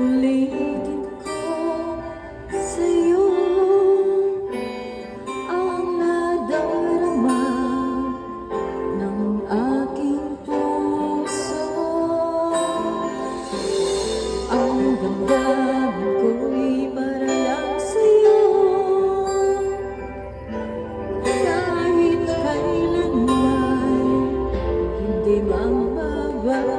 Uulitin ko sa'yo ang nadarama ng aking puso. Ang damdamin ko'y para lang sa'yo, kahit kailanman hindi magbabago.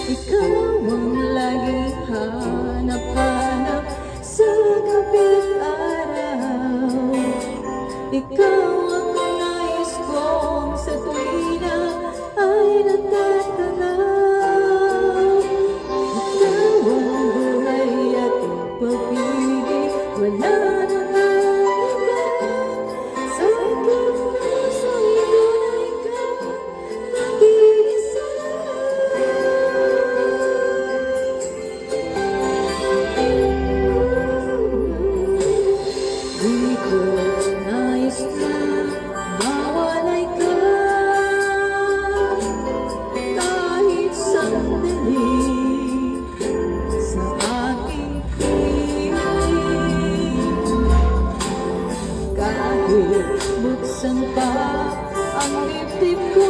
Ikaw ang laging hanap-hanap sa gabing araw. Ikaw ang nais kong sa tuwina ay natatanaw. Ikaw ang buhay at pag-ibig, wala na nga iba. Sa aking puso'y tunay ka, nag-iisa. Di ko nais na mawalay ka kahit sandali sa aking piling. Kahit buksan pa ang dibdib ko,